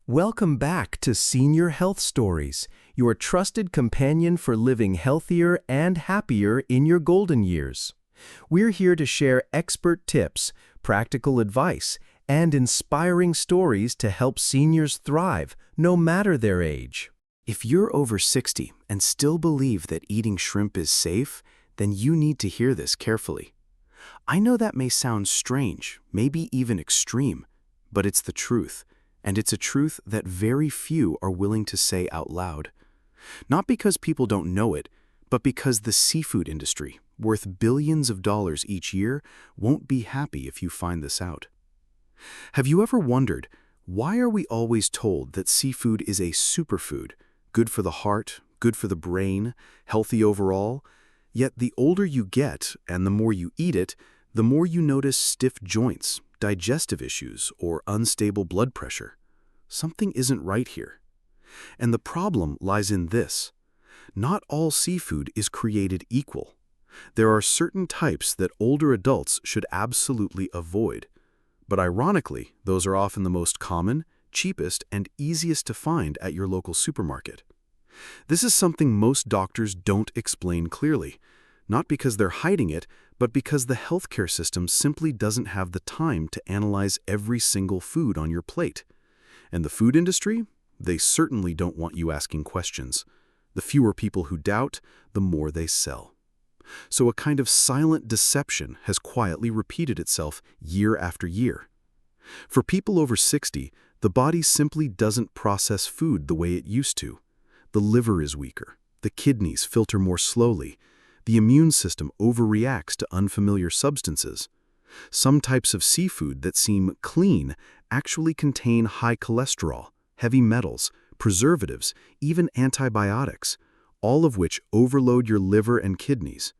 Welcome back to Senior Health Stories, your trusted companion for living healthier and happier in your golden years. We're here to share expert tips, practical advice, and inspiring stories to help seniors thrive, no matter their age. If you're over 60 and still believe that eating shrimp is safe, then you need to hear this carefully. I know that may sound strange, maybe even extreme, but it's the truth. And it's a truth that very few are willing to say out loud. Not because people don't know it, but because the seafood industry, worth billions of dollars each year, won't be happy if you find this out. Have you ever wondered, why are we always told that seafood is a superfood, good for the heart, good for the brain, healthy overall? Yet the older you get and the more you eat it, the more you notice stiff joints, digestive issues, or unstable blood pressure. Something isn't right here. And the problem lies in this. Not all seafood is created equal. There are certain types that older adults should absolutely avoid. But ironically, those are often the most common, cheapest, and easiest to find at your local supermarket. This is something most doctors don't explain clearly, not because they're hiding it, but because the healthcare system simply doesn't have the time to analyze every single food on your plate. And the food industry? They certainly don't want you asking questions. The fewer people who doubt, the more they sell. So a kind of silent deception has quietly repeated itself year after year. For people over 60, the body simply doesn't process food the way it used to. The liver is weaker, the kidneys filter more slowly, the immune system overreacts to unfamiliar substances. Some types of seafood that seem clean actually contain high cholesterol, heavy metals, preservatives, even antibiotics, all of which overload your liver and kidneys.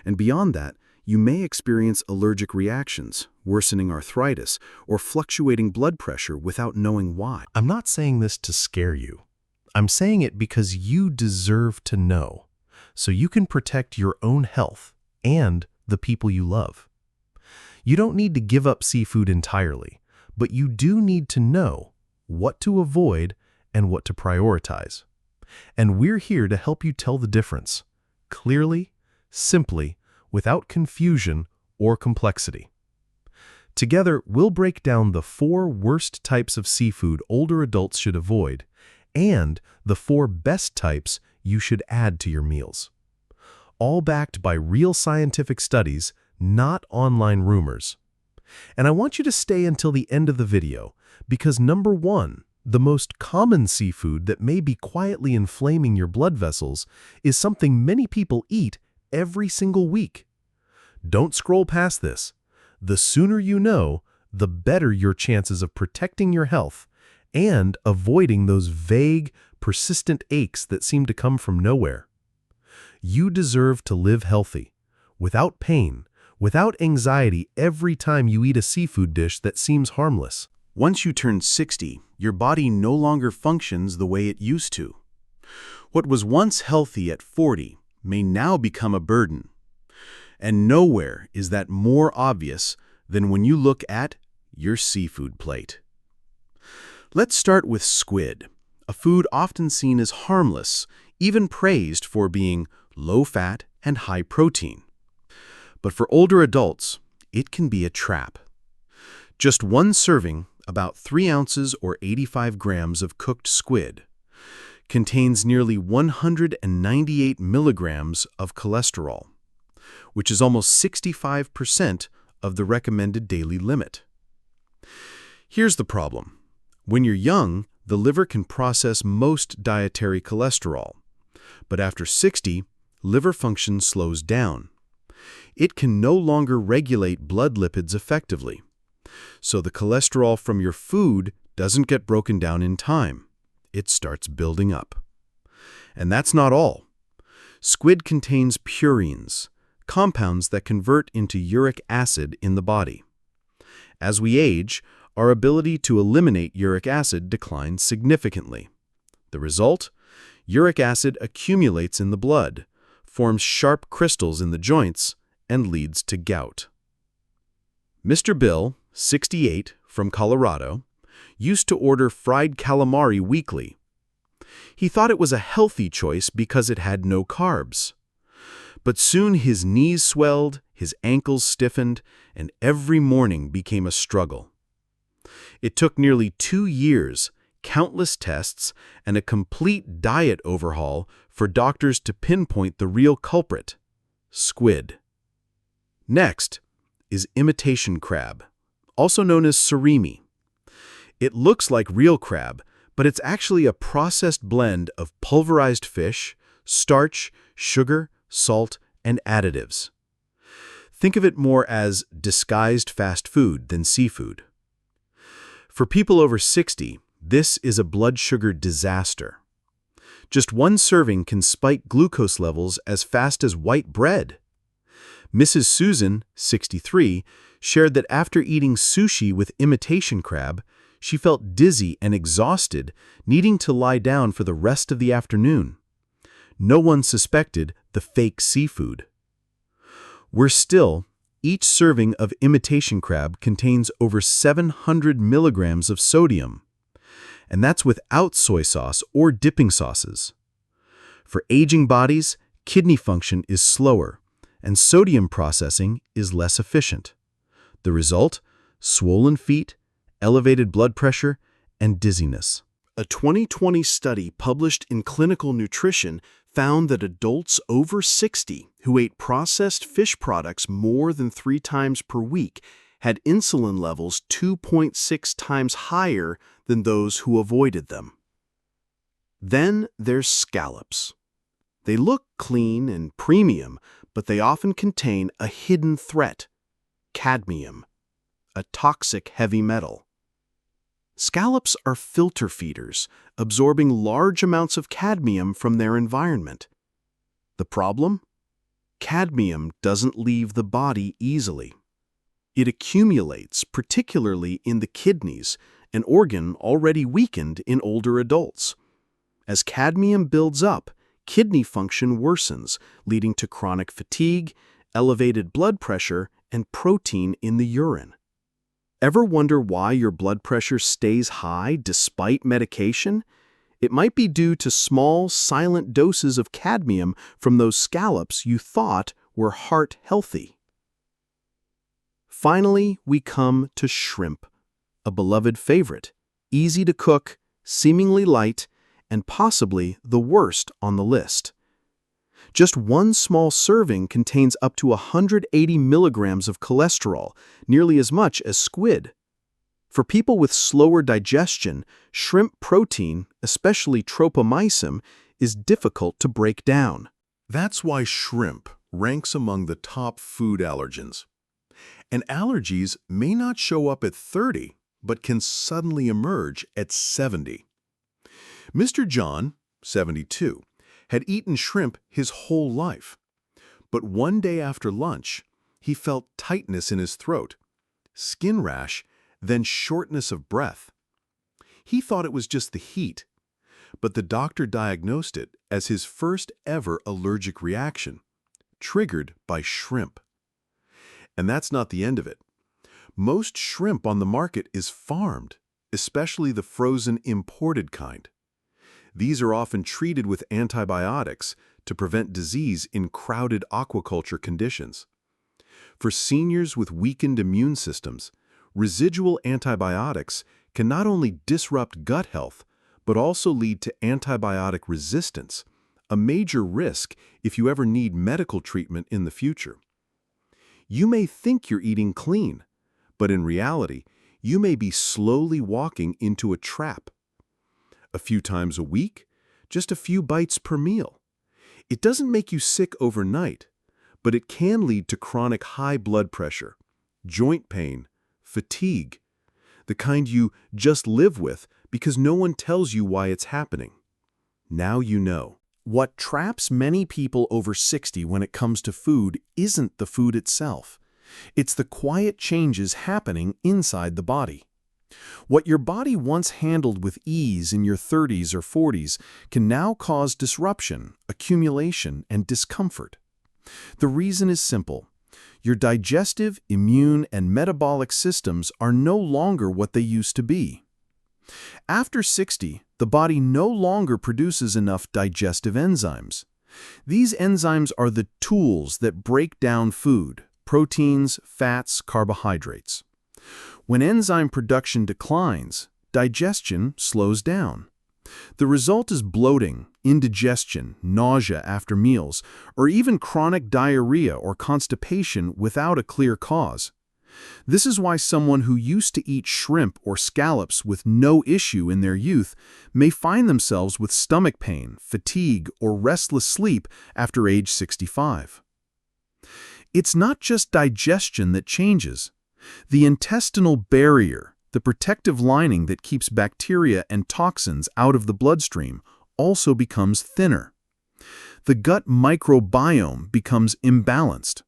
And beyond that, you may experience allergic reactions, worsening arthritis, or fluctuating blood pressure without knowing why. I'm not saying this to scare you. I'm saying it because you deserve to know, so you can protect your own health and the people you love. You don't need to give up seafood entirely, but you do need to know what to avoid and what to prioritize. And we're here to help you tell the difference, clearly, simply, without confusion or complexity. Together, we'll break down the 4 worst types of seafood older adults should avoid and the 4 best types you should add to your meals. All backed by real scientific studies, not online rumors. And I want you to stay until the end of the video because number 1, the most common seafood that may be quietly inflaming your blood vessels is something many people eat every single week. Don't scroll past this. The sooner you know, the better your chances of protecting your health and avoiding those vague, persistent aches that seem to come from nowhere. You deserve to live healthy, without pain, without anxiety every time you eat a seafood dish that seems harmless. Once you turn 60, your body no longer functions the way it used to. What was once healthy at 40 may now become a burden. And nowhere is that more obvious than when you look at your seafood plate. Let's start with squid, a food often seen as harmless, even praised for being low-fat and high-protein. But for older adults, it can be a trap. Just one serving, about 3 ounces or 85 grams of cooked squid, contains nearly 198 milligrams of cholesterol, which is almost 65% of the recommended daily limit. Here's the problem. When you're young, the liver can process most dietary cholesterol, but after 60, liver function slows down. It can no longer regulate blood lipids effectively, so the cholesterol from your food doesn't get broken down in time. It starts building up. And that's not all. Squid contains purines, compounds that convert into uric acid in the body. As we age, our ability to eliminate uric acid declines significantly. The result? Uric acid accumulates in the blood, forms sharp crystals in the joints, and leads to gout. Mr. Bill, 68, from Colorado, used to order fried calamari weekly. He thought it was a healthy choice because it had no carbs. But soon his knees swelled, his ankles stiffened, and every morning became a struggle. It took nearly 2 years, countless tests, and a complete diet overhaul for doctors to pinpoint the real culprit: squid. Next is imitation crab, also known as surimi. It looks like real crab, but it's actually a processed blend of pulverized fish, starch, sugar, salt, and additives. Think of it more as disguised fast food than seafood. For people over 60, this is a blood sugar disaster. Just one serving can spike glucose levels as fast as white bread. Mrs. Susan, 63, shared that after eating sushi with imitation crab, she felt dizzy and exhausted, needing to lie down for the rest of the afternoon. No one suspected the fake seafood. Worse still, each serving of imitation crab contains over 700 milligrams of sodium. And that's without soy sauce or dipping sauces. For aging bodies, kidney function is slower, and sodium processing is less efficient. The result? Swollen feet, elevated blood pressure, and dizziness. A 2020 study published in Clinical Nutrition found that adults over 60 who ate processed fish products more than 3 times per week had insulin levels 2.6 times higher than those who avoided them. Then there's scallops. They look clean and premium, but they often contain a hidden threat: cadmium, a toxic heavy metal. Scallops are filter feeders, absorbing large amounts of cadmium from their environment. The problem? Cadmium doesn't leave the body easily. It accumulates, particularly in the kidneys, an organ already weakened in older adults. As cadmium builds up, kidney function worsens, leading to chronic fatigue, elevated blood pressure, and protein in the urine. Ever wonder why your blood pressure stays high despite medication? It might be due to small, silent doses of cadmium from those scallops you thought were heart healthy. Finally, we come to shrimp, a beloved favorite, easy to cook, seemingly light, and possibly the worst on the list. Just one small serving contains up to 180 milligrams of cholesterol, nearly as much as squid. For people with slower digestion, shrimp protein, especially tropomyosin, is difficult to break down. That's why shrimp ranks among the top food allergens. And allergies may not show up at 30, but can suddenly emerge at 70. Mr. John, 72, had eaten shrimp his whole life. But one day after lunch, he felt tightness in his throat, skin rash, then shortness of breath. He thought it was just the heat, but the doctor diagnosed it as his first ever allergic reaction, triggered by shrimp. And that's not the end of it. Most shrimp on the market is farmed, especially the frozen imported kind. These are often treated with antibiotics to prevent disease in crowded aquaculture conditions. For seniors with weakened immune systems, residual antibiotics can not only disrupt gut health, but also lead to antibiotic resistance, a major risk if you ever need medical treatment in the future. You may think you're eating clean, but in reality, you may be slowly walking into a trap. A few times a week, just a few bites per meal. It doesn't make you sick overnight, but it can lead to chronic high blood pressure, joint pain, fatigue, the kind you just live with because no one tells you why it's happening. Now you know. What traps many people over 60 when it comes to food isn't the food itself. It's the quiet changes happening inside the body. What your body once handled with ease in your 30s or 40s can now cause disruption, accumulation, and discomfort. The reason is simple. Your digestive, immune, and metabolic systems are no longer what they used to be. After 60, the body no longer produces enough digestive enzymes. These enzymes are the tools that break down food, proteins, fats, carbohydrates. When enzyme production declines, digestion slows down. The result is bloating, indigestion, nausea after meals, or even chronic diarrhea or constipation without a clear cause. This is why someone who used to eat shrimp or scallops with no issue in their youth may find themselves with stomach pain, fatigue, or restless sleep after age 65. It's not just digestion that changes. The intestinal barrier, the protective lining that keeps bacteria and toxins out of the bloodstream, also becomes thinner. The gut microbiome becomes imbalanced.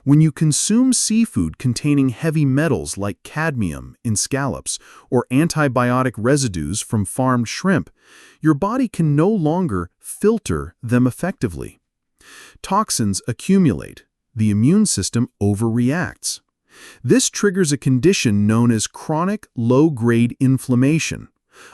When you consume seafood containing heavy metals like cadmium in scallops or antibiotic residues from farmed shrimp, your body can no longer filter them effectively. Toxins accumulate. The immune system overreacts. This triggers a condition known as chronic low-grade inflammation,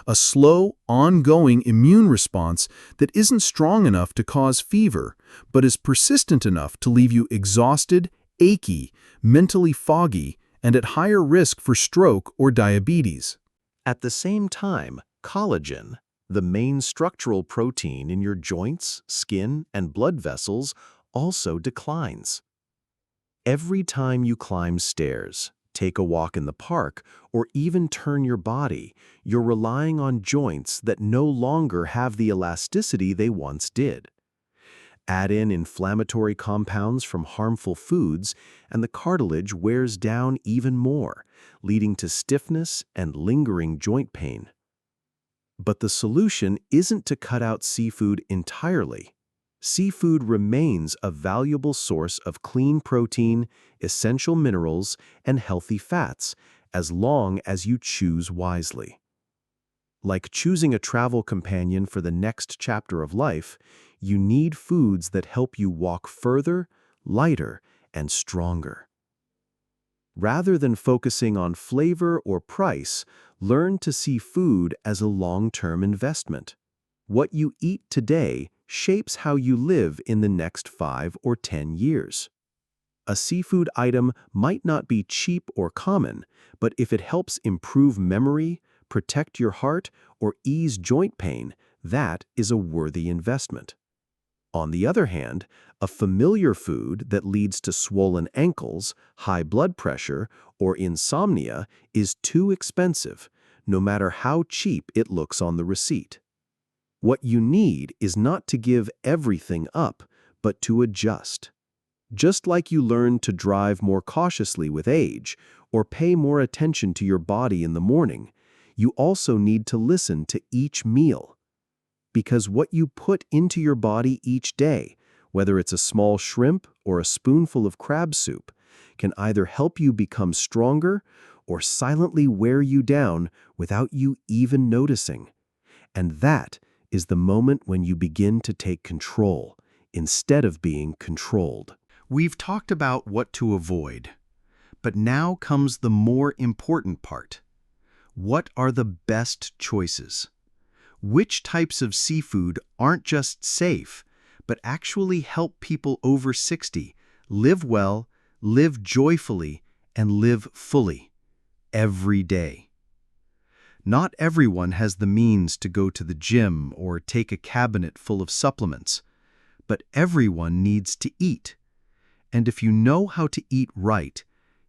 a slow, ongoing immune response that isn't strong enough to cause fever, but is persistent enough to leave you exhausted, achy, mentally foggy, and at higher risk for stroke or diabetes. At the same time, collagen, the main structural protein in your joints, skin, and blood vessels, also declines. Every time you climb stairs, take a walk in the park, or even turn your body, you're relying on joints that no longer have the elasticity they once did. Add in inflammatory compounds from harmful foods, and the cartilage wears down even more, leading to stiffness and lingering joint pain. But the solution isn't to cut out seafood entirely. Seafood remains a valuable source of clean protein, essential minerals, and healthy fats, as long as you choose wisely. Like choosing a travel companion for the next chapter of life, you need foods that help you walk further, lighter, and stronger. Rather than focusing on flavor or price, learn to see food as a long-term investment. What you eat today shapes how you live in the next 5 or 10 years. A seafood item might not be cheap or common, but if it helps improve memory, protect your heart, or ease joint pain, that is a worthy investment. On the other hand, a familiar food that leads to swollen ankles, high blood pressure, or insomnia is too expensive, no matter how cheap it looks on the receipt. What you need is not to give everything up, but to adjust. Just like you learn to drive more cautiously with age, or pay more attention to your body in the morning, you also need to listen to each meal. Because what you put into your body each day, whether it's a small shrimp or a spoonful of crab soup, can either help you become stronger or silently wear you down without you even noticing. And that is the moment when you begin to take control instead of being controlled. We've talked about what to avoid, but now comes the more important part. What are the best choices? Which types of seafood aren't just safe, but actually help people over 60 live well, live joyfully, and live fully every day? Not everyone has the means to go to the gym or take a cabinet full of supplements, but everyone needs to eat. And if you know how to eat right,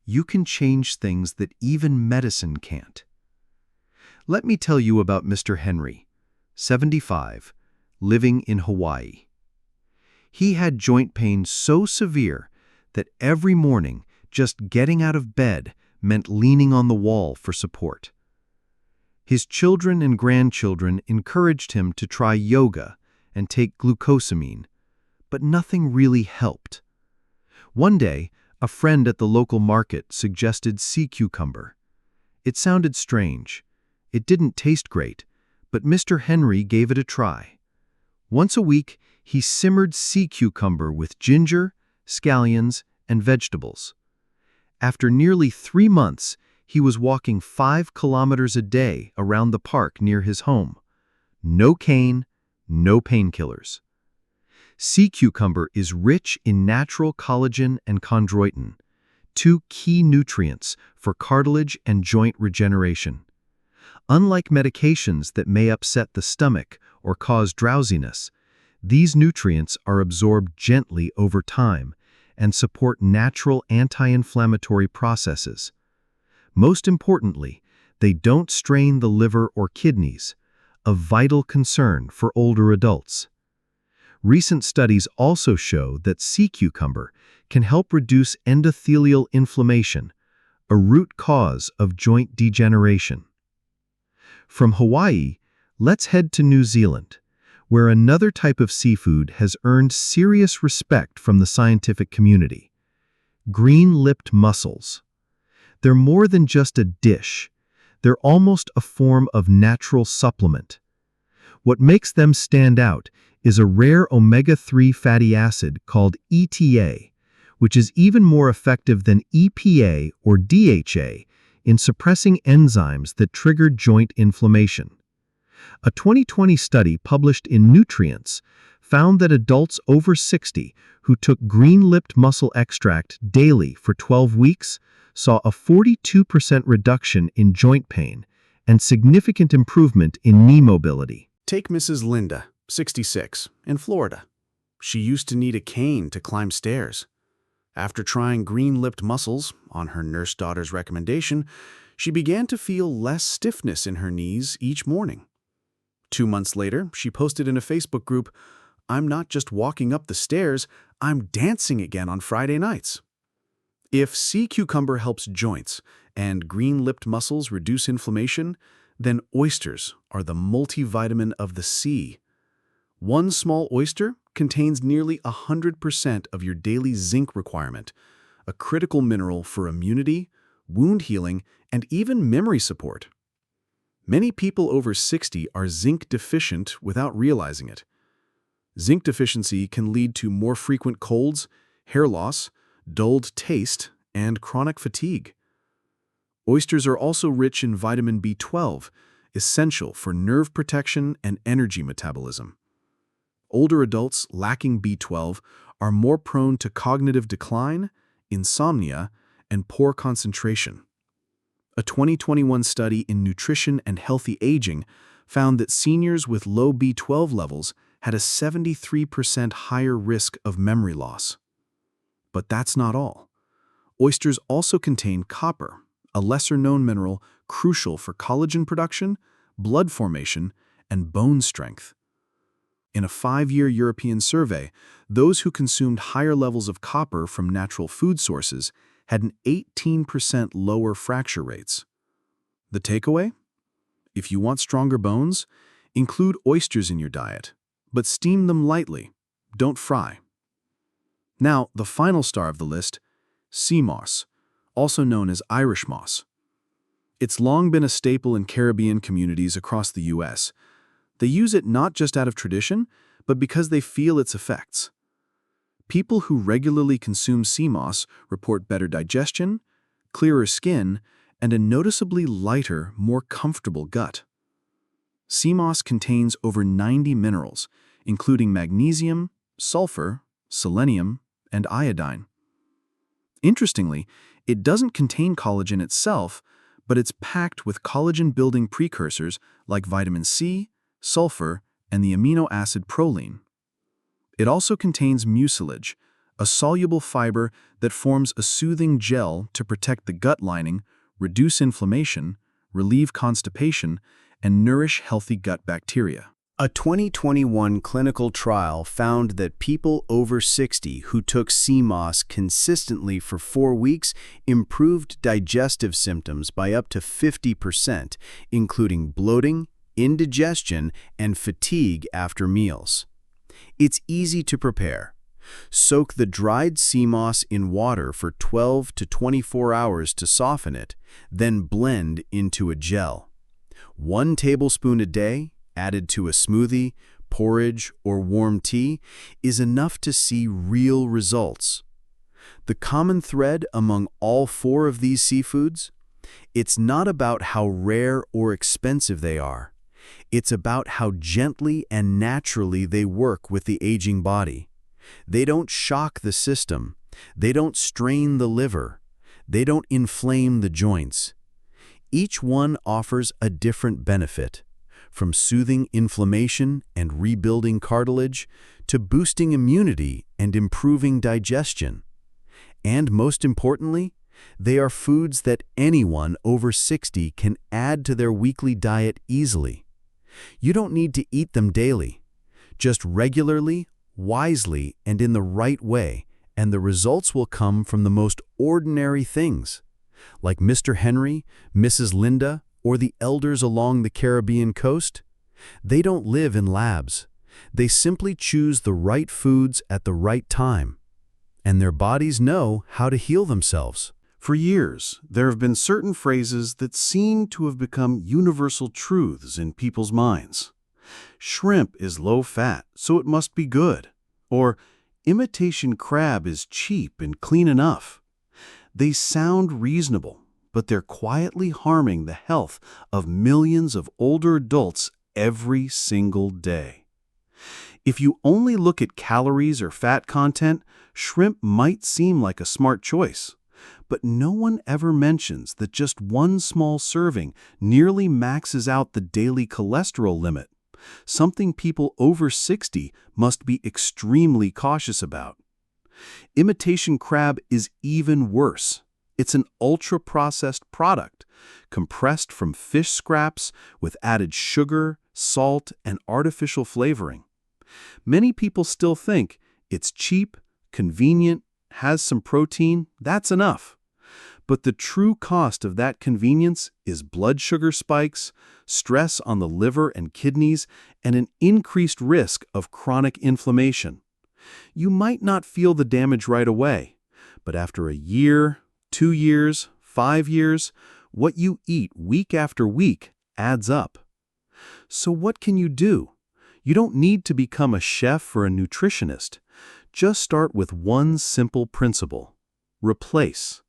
you can change things that even medicine can't. Let me tell you about Mr. Henry, 75, living in Hawaii. He had joint pain so severe that every morning just getting out of bed meant leaning on the wall for support. His children and grandchildren encouraged him to try yoga and take glucosamine, but nothing really helped. One day, a friend at the local market suggested sea cucumber. It sounded strange. It didn't taste great, but Mr. Henry gave it a try. Once a week, he simmered sea cucumber with ginger, scallions, and vegetables. After nearly 3 months, he was walking 5 kilometers a day around the park near his home. No cane, no painkillers. Sea cucumber is rich in natural collagen and chondroitin, two key nutrients for cartilage and joint regeneration. Unlike medications that may upset the stomach or cause drowsiness, these nutrients are absorbed gently over time and support natural anti-inflammatory processes. Most importantly, they don't strain the liver or kidneys, a vital concern for older adults. Recent studies also show that sea cucumber can help reduce endothelial inflammation, a root cause of joint degeneration. From Hawaii, let's head to New Zealand, where another type of seafood has earned serious respect from the scientific community: green-lipped mussels. They're more than just a dish. They're almost a form of natural supplement. What makes them stand out is a rare omega-3 fatty acid called ETA, which is even more effective than EPA or DHA in suppressing enzymes that trigger joint inflammation. A 2020 study published in Nutrients found that adults over 60 who took green-lipped mussel extract daily for 12 weeks saw a 42% reduction in joint pain and significant improvement in knee mobility. Take Mrs. Linda, 66, in Florida. She used to need a cane to climb stairs. After trying green-lipped mussels, on her nurse daughter's recommendation, she began to feel less stiffness in her knees each morning. 2 months later, she posted in a Facebook group, "I'm not just walking up the stairs, I'm dancing again on Friday nights." If sea cucumber helps joints and green-lipped mussels reduce inflammation, then oysters are the multivitamin of the sea. One small oyster contains nearly 100% of your daily zinc requirement, a critical mineral for immunity, wound healing, and even memory support. Many people over 60 are zinc deficient without realizing it. Zinc deficiency can lead to more frequent colds, hair loss, dulled taste, and chronic fatigue. Oysters are also rich in vitamin B12, essential for nerve protection and energy metabolism. Older adults lacking B12 are more prone to cognitive decline, insomnia, and poor concentration. A 2021 study in Nutrition and Healthy Aging found that seniors with low B12 levels had a 73% higher risk of memory loss. But that's not all. Oysters also contain copper, a lesser-known mineral crucial for collagen production, blood formation, and bone strength. In a 5-year European survey, those who consumed higher levels of copper from natural food sources had an 18% lower fracture rates. The takeaway? If you want stronger bones, include oysters in your diet, but steam them lightly. Don't fry. Now, the final star of the list, sea moss, also known as Irish moss. It's long been a staple in Caribbean communities across the U.S. They use it not just out of tradition, but because they feel its effects. People who regularly consume sea moss report better digestion, clearer skin, and a noticeably lighter, more comfortable gut. Sea moss contains over 90 minerals, including magnesium, sulfur, selenium, and iodine. Interestingly, it doesn't contain collagen itself, but it's packed with collagen-building precursors like vitamin C, sulfur, and the amino acid proline. It also contains mucilage, a soluble fiber that forms a soothing gel to protect the gut lining, reduce inflammation, relieve constipation, and nourish healthy gut bacteria. A 2021 clinical trial found that people over 60 who took sea moss consistently for 4 weeks improved digestive symptoms by up to 50%, including bloating, indigestion, and fatigue after meals. It's easy to prepare. Soak the dried sea moss in water for 12 to 24 hours to soften it, then blend into a gel. 1 tablespoon a day, added to a smoothie, porridge, or warm tea, is enough to see real results. The common thread among all 4 of these seafoods? It's not about how rare or expensive they are. It's about how gently and naturally they work with the aging body. They don't shock the system. They don't strain the liver. They don't inflame the joints. Each one offers a different benefit, from soothing inflammation and rebuilding cartilage to boosting immunity and improving digestion. And most importantly, they are foods that anyone over 60 can add to their weekly diet easily. You don't need to eat them daily. Just regularly, wisely, and in the right way, and the results will come from the most ordinary things. Like Mr. Henry, Mrs. Linda, or the elders along the Caribbean coast. They don't live in labs. They simply choose the right foods at the right time. And their bodies know how to heal themselves. For years, there have been certain phrases that seem to have become universal truths in people's minds. Shrimp is low-fat, so it must be good. Or, imitation crab is cheap and clean enough. They sound reasonable, but they're quietly harming the health of millions of older adults every single day. If you only look at calories or fat content, shrimp might seem like a smart choice. But no one ever mentions that just one small serving nearly maxes out the daily cholesterol limit, something people over 60 must be extremely cautious about. Imitation crab is even worse. It's an ultra-processed product, compressed from fish scraps with added sugar, salt, and artificial flavoring. Many people still think it's cheap, convenient, has some protein, that's enough. But the true cost of that convenience is blood sugar spikes, stress on the liver and kidneys, and an increased risk of chronic inflammation. You might not feel the damage right away, but after a year, 2 years, 5 years, what you eat week after week adds up. So what can you do? You don't need to become a chef or a nutritionist. Just start with one simple principle. Replace.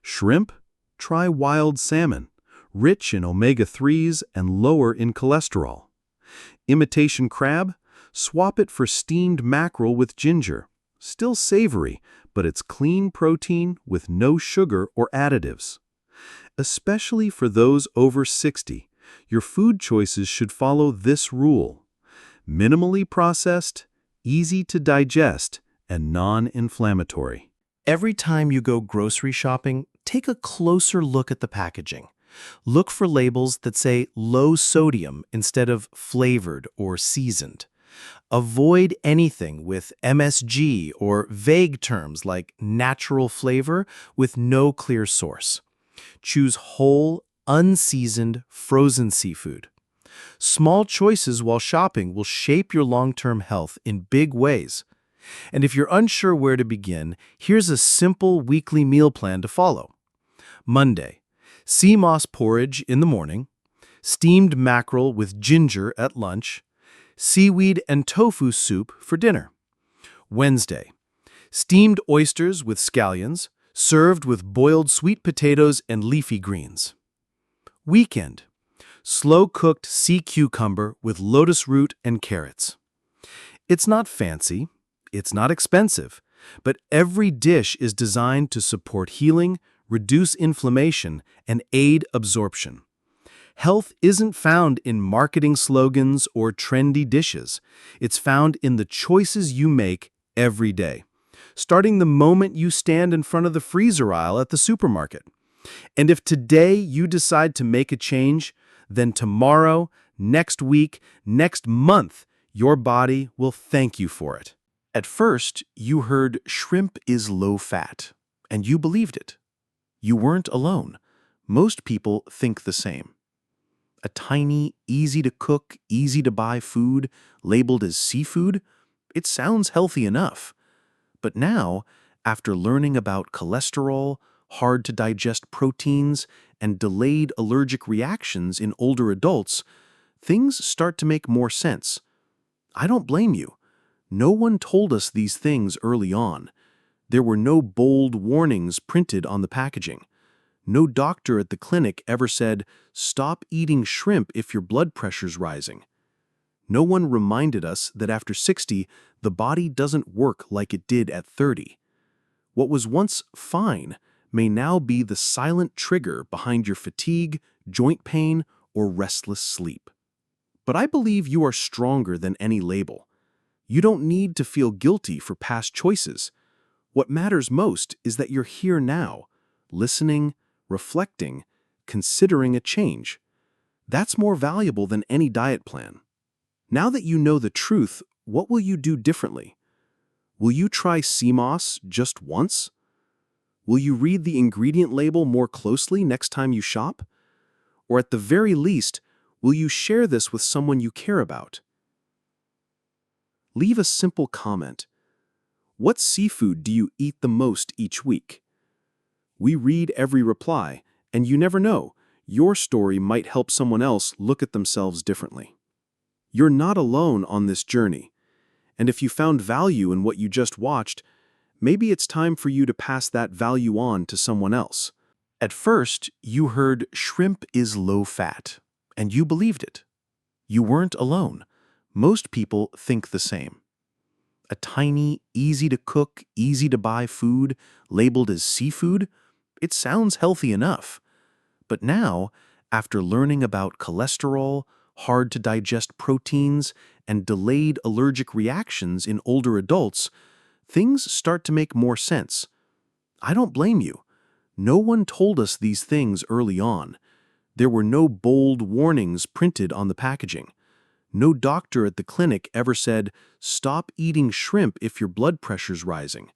Shrimp? Try wild salmon, rich in omega-3s and lower in cholesterol. Imitation crab? Swap it for steamed mackerel with ginger. Still savory, but it's clean protein with no sugar or additives. Especially for those over 60, your food choices should follow this rule. Minimally processed, easy to digest, and non-inflammatory. Every time you go grocery shopping, take a closer look at the packaging. Look for labels that say low sodium instead of flavored or seasoned. Avoid anything with MSG or vague terms like natural flavor with no clear source. Choose whole, unseasoned, frozen seafood. Small choices while shopping will shape your long-term health in big ways. And if you're unsure where to begin, here's a simple weekly meal plan to follow. Monday, sea moss porridge in the morning, steamed mackerel with ginger at lunch, seaweed and tofu soup for dinner. Wednesday, steamed oysters with scallions, served with boiled sweet potatoes and leafy greens. Weekend, slow-cooked sea cucumber with lotus root and carrots. It's not fancy, it's not expensive, but every dish is designed to support healing, reduce inflammation, and aid absorption. Health isn't found in marketing slogans or trendy dishes. It's found in the choices you make every day, starting the moment you stand in front of the freezer aisle at the supermarket. And if today you decide to make a change, then tomorrow, next week, next month, your body will thank you for it. At first, you heard shrimp is low fat, and you believed it. You weren't alone. Most people think the same. A tiny, easy-to-cook, easy-to-buy food labeled as seafood, it sounds healthy enough. But now, after learning about cholesterol, hard-to-digest proteins, and delayed allergic reactions in older adults, things start to make more sense. I don't blame you. No one told us these things early on. There were no bold warnings printed on the packaging. No doctor at the clinic ever said, "Stop eating shrimp if your blood pressure's rising." No one reminded us that after 60, the body doesn't work like it did at 30. What was once fine may now be the silent trigger behind your fatigue, joint pain, or restless sleep. But I believe you are stronger than any label. You don't need to feel guilty for past choices. What matters most is that you're here now, listening, reflecting, considering a change. That's more valuable than any diet plan. Now that you know the truth, what will you do differently? Will you try sea moss just once? Will you read the ingredient label more closely next time you shop? Or at the very least, will you share this with someone you care about? Leave a simple comment. What seafood do you eat the most each week? We read every reply, and you never know, your story might help someone else look at themselves differently. You're not alone on this journey, and if you found value in what you just watched, maybe it's time for you to pass that value on to someone else. At first, you heard shrimp is low fat, and you believed it. You weren't alone. Most people think the same. A tiny, easy-to-cook, easy-to-buy food labeled as seafood, it sounds healthy enough. But now, after learning about cholesterol, hard-to-digest proteins, and delayed allergic reactions in older adults, things start to make more sense. I don't blame you. No one told us these things early on. There were no bold warnings printed on the packaging. No doctor at the clinic ever said, "Stop eating shrimp if your blood pressure's rising."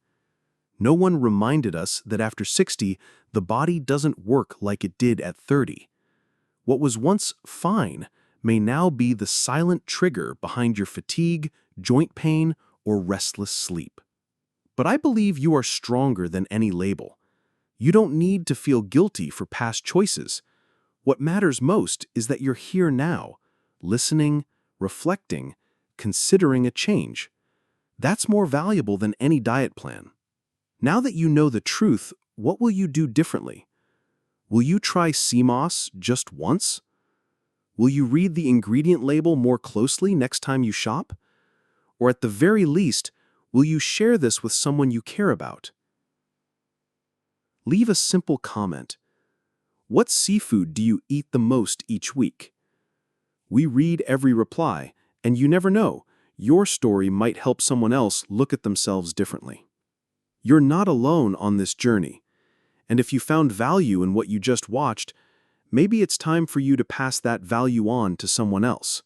No one reminded us that after 60, the body doesn't work like it did at 30. What was once fine may now be the silent trigger behind your fatigue, joint pain, or restless sleep. But I believe you are stronger than any label. You don't need to feel guilty for past choices. What matters most is that you're here now, listening, reflecting, considering a change. That's more valuable than any diet plan. Now that you know the truth, what will you do differently? Will you try sea moss just once? Will you read the ingredient label more closely next time you shop? Or at the very least, will you share this with someone you care about? Leave a simple comment. What seafood do you eat the most each week? We read every reply, and you never know, your story might help someone else look at themselves differently. You're not alone on this journey, and if you found value in what you just watched, maybe it's time for you to pass that value on to someone else.